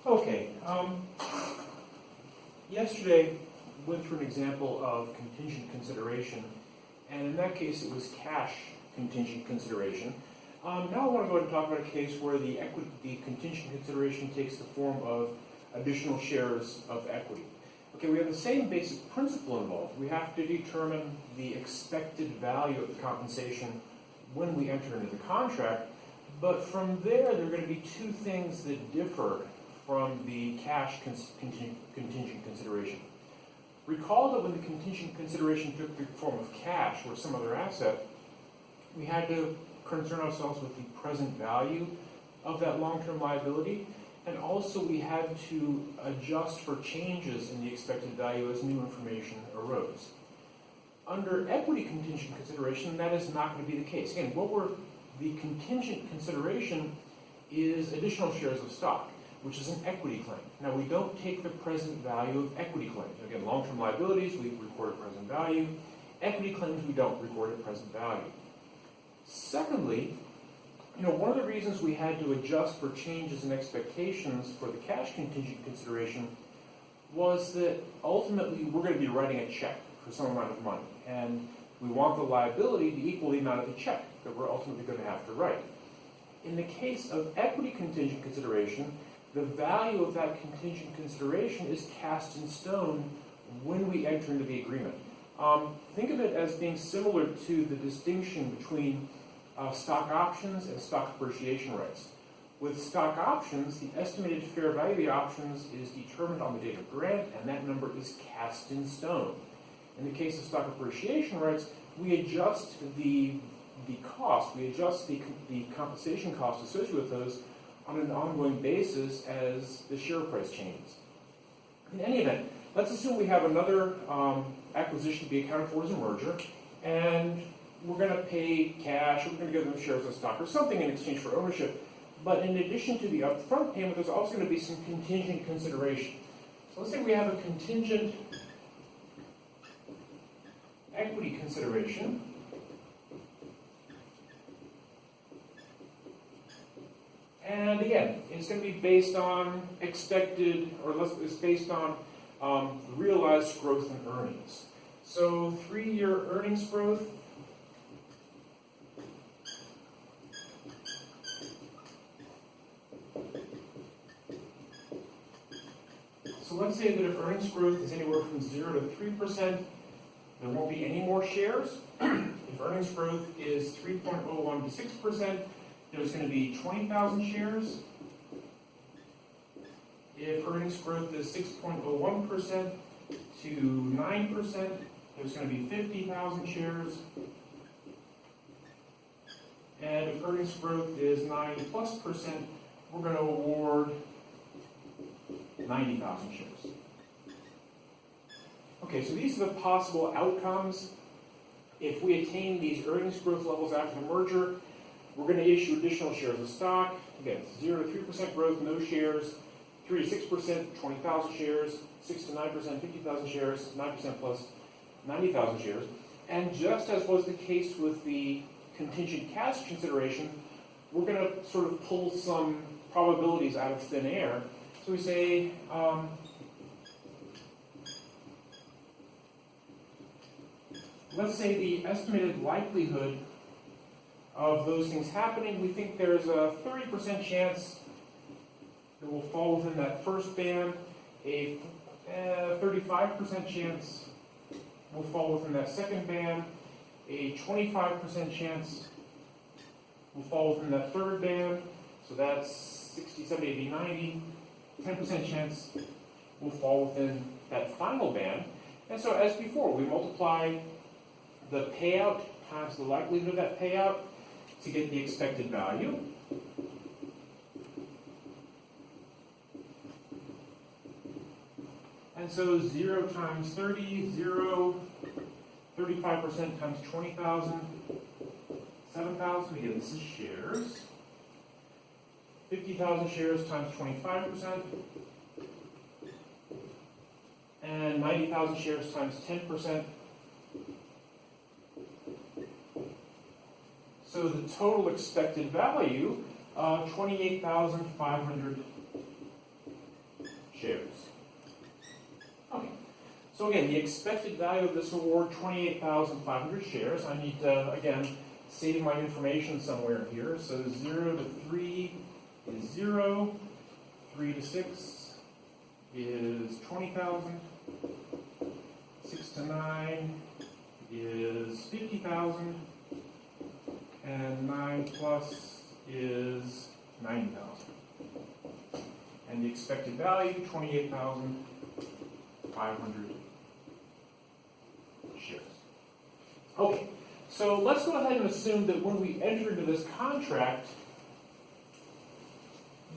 Okay. Yesterday we went through an example of contingent consideration, and in that case it was cash contingent consideration. Now I want to go ahead and talk about a case where the contingent consideration takes the form of additional shares of equity. Okay, we have the same basic principle involved. We have to determine the expected value of the compensation when we enter into the contract, but from there are going to be two things that differ from the cash contingent consideration. Recall that when the contingent consideration took the form of cash or some other asset, we had to concern ourselves with the present value of that long-term liability, and also we had to adjust for changes in the expected value as new information arose. Under equity contingent consideration, that is not going to be the case. Again, the contingent consideration is additional shares of stock, which is an equity claim. Now, we don't take the present value of equity claims. Again, long-term liabilities, we record at present value. Equity claims, we don't record at present value. Secondly, one of the reasons we had to adjust for changes in expectations for the cash contingent consideration was that ultimately we're going to be writing a check for some amount of money, and we want the liability to equal the amount of the check that we're ultimately going to have to write. In the case of equity contingent consideration, the value of that contingent consideration is cast in stone when we enter into the agreement. Think of it as being similar to the distinction between stock options and stock appreciation rights. With stock options, the estimated fair value of the options is determined on the date of grant, and that number is cast in stone. In the case of stock appreciation rights, we adjust the cost, we adjust the compensation cost associated with those on an ongoing basis as the share price changes. In any event, let's assume we have another acquisition to be accounted for as a merger, and we're going to pay cash, or we're going to give them shares of stock or something in exchange for ownership. But in addition to the upfront payment, there's also going to be some contingent consideration. So let's say we have a contingent equity consideration. And again, it's going to be based on expected, it's based on realized growth in earnings. So 3-year earnings growth So let's say that if earnings growth is anywhere from 0 to 3%, there won't be any more shares. If earnings growth is 3.01 to 6%, there's going to be 20,000 shares. If earnings growth is 6.01% to 9%, there's going to be 50,000 shares. And if earnings growth is 9+%, we're going to award 90,000 shares. Okay, so these are the possible outcomes. If we attain these earnings growth levels after the merger, we're going to issue additional shares of stock. Again, 0 to 3% growth, no shares. 3 to 6%, 20,000 shares. 6 to 9%, 50,000 shares. 9% plus 90,000 shares. And just as was the case with the contingent cash consideration, we're going to sort of pull some probabilities out of thin air. So we say, let's say the estimated likelihood of those things happening, we think there's a 30% chance that will fall within that first band, a 35% chance will fall within that second band, a 25% chance will fall within that third band, so that's 60, 70, 80, 90. 10% chance will fall within that final band. And so as before, we multiply the payout times the likelihood of that payout to get the expected value. And so 0 times 30, 0, 35% times 20,000, 7,000, again, this is shares. 50,000 shares times 25%, and 90,000 shares times 10%. So the total expected value, 28,500 shares. Okay, so again, the expected value of this award, 28,500 shares. I need to, again, save my information somewhere here. So 0 to 3 is 0, 3 to 6 is 20,000, 6 to 9 is 50,000, and 9 plus is 90,000. And the expected value, 28,500 shares. Okay, so let's go ahead and assume that when we enter into this contract,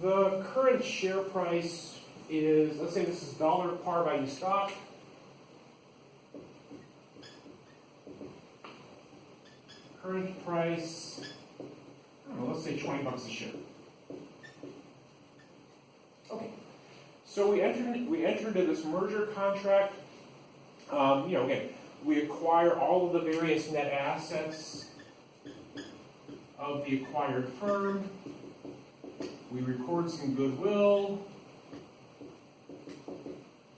the current share price is, let's say this is dollar par value stock. Current price, I don't know, let's say 20 bucks a share. Okay, so we enter into this merger contract. Again, we acquire all of the various net assets of the acquired firm. We record some goodwill.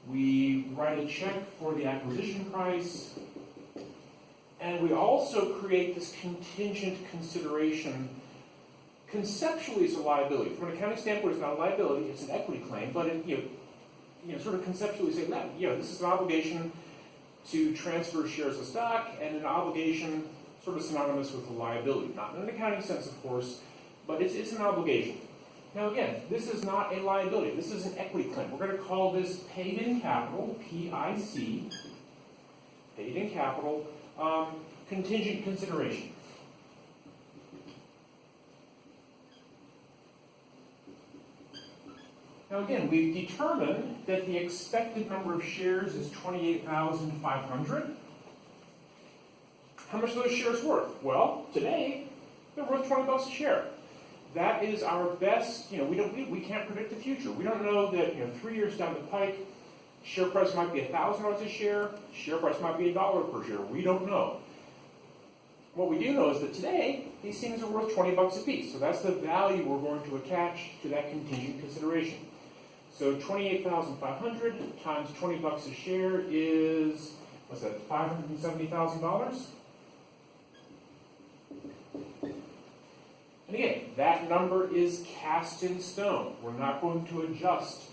We write a check for the acquisition price. And we also create this contingent consideration. Conceptually, it's a liability. From an accounting standpoint, it's not a liability, it's an equity claim, but it, sort of conceptually say that, this is an obligation to transfer shares of stock and an obligation sort of synonymous with a liability. Not in an accounting sense, of course, but it's an obligation. Now again, this is not a liability, this is an equity claim. We're going to call this paid in capital, PIC, paid in capital, contingent consideration. Now again, we've determined that the expected number of shares is 28,500. How much are those shares worth? Well, today, they're worth 20 bucks a share. That is our best, we can't predict the future. We don't know that, 3 years down the pike, share price might be $1,000 a share, share price might be $1 per share. We don't know. What we do know is that today, these things are worth 20 bucks a piece. So that's the value we're going to attach to that contingent consideration. So 28,500 times 20 bucks a share is, what's that, $570,000? And again, that number is cast in stone. We're not going to adjust.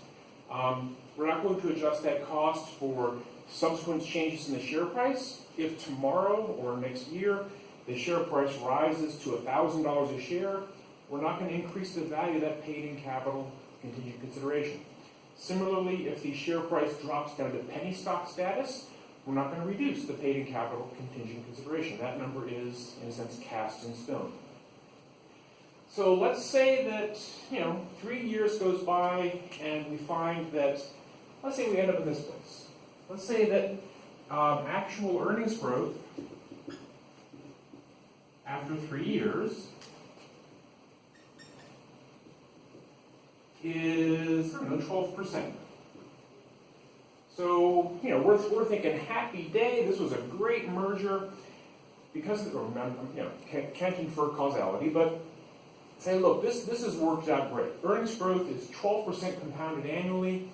We're not going to adjust that cost for subsequent changes in the share price. If tomorrow or next year the share price rises to $1,000 a share, we're not going to increase the value of that paid in capital contingent consideration. Similarly, if the share price drops down to penny stock status, we're not going to reduce the paid in capital contingent consideration. That number is, in a sense, cast in stone. So let's say that, 3 years goes by and we find that, let's say we end up in this place. Let's say that actual earnings growth after 3 years is, 12%. So, we're thinking happy day, this was a great merger because of, can't infer causality, but say, look, this has worked out great. Earnings growth is 12% compounded annually.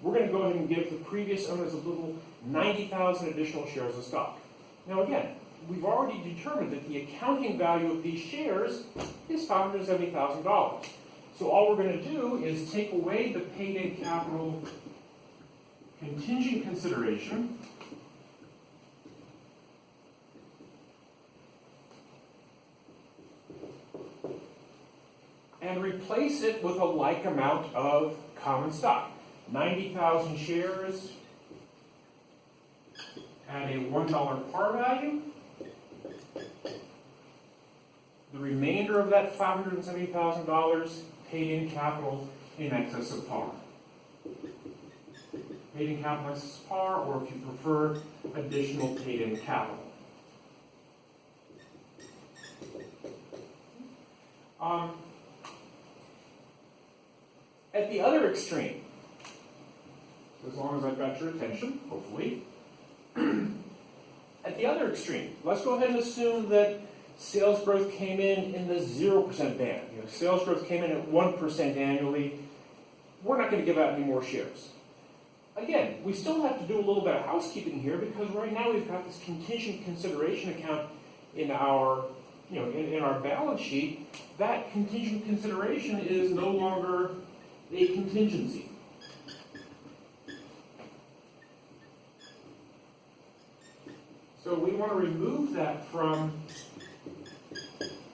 We're going to go ahead and give the previous owners a little 90,000 additional shares of stock. Now again, we've already determined that the accounting value of these shares is $570,000. So all we're going to do is take away the paid-in capital contingent consideration and replace it with a like amount of common stock. 90,000 shares at a $1 par value. The remainder of that $570,000 paid in capital in excess of par. Paid in capital in excess of par, or if you prefer, additional paid in capital. At the other extreme, as long as I've got your attention, hopefully, at the other extreme, let's go ahead and assume that sales growth came in the 0% band. Sales growth came in at 1% annually. We're not going to give out any more shares. Again, we still have to do a little bit of housekeeping here because right now we've got this contingent consideration account in our, in our balance sheet. That contingent consideration is no longer a contingency. So we want to remove that from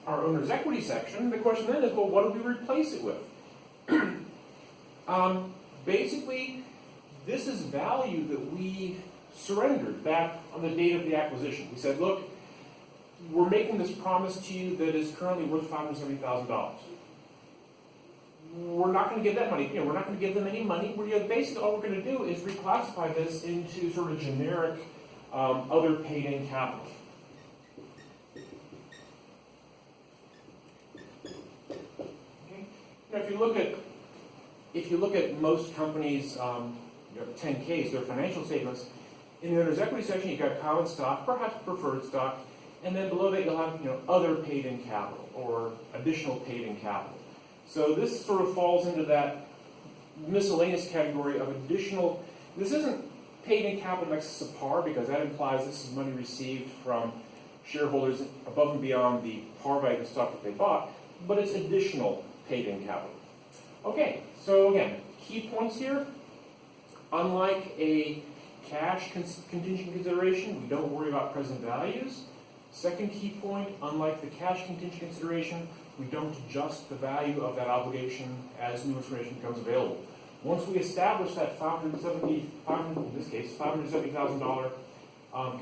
our owner's equity section. The question then is, well, what do we replace it with? Basically, this is value that we surrendered back on the date of the acquisition. We said, look, we're making this promise to you that is currently worth $570,000. We're not going to give that money. We're not going to give them any money. Basically, all we're going to do is reclassify this into sort of generic other paid-in capital. Okay. Now, if you look at most companies' 10Ks, their financial statements, in the owner's equity section, you've got common stock, perhaps preferred stock, and then below that you'll have other paid-in capital or additional paid-in capital. So this sort of falls into that miscellaneous category of additional. This isn't paid-in capital in excess of par because that implies this is money received from shareholders above and beyond the par value of the stock that they bought, but it's additional paid-in capital. Okay, so again, key points here. Unlike a cash contingent consideration, we don't worry about present values. Second key point, unlike the cash contingent consideration, we don't adjust the value of that obligation as new information becomes available. Once we establish that $570,000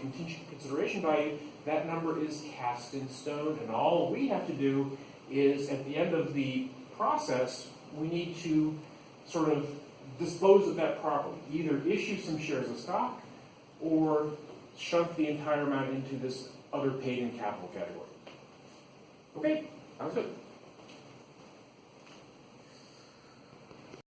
contingent consideration value, that number is cast in stone, and all we have to do is, at the end of the process, we need to sort of dispose of that properly. Either issue some shares of stock or shunt the entire amount into this other paid-in capital category. Okay, sounds good.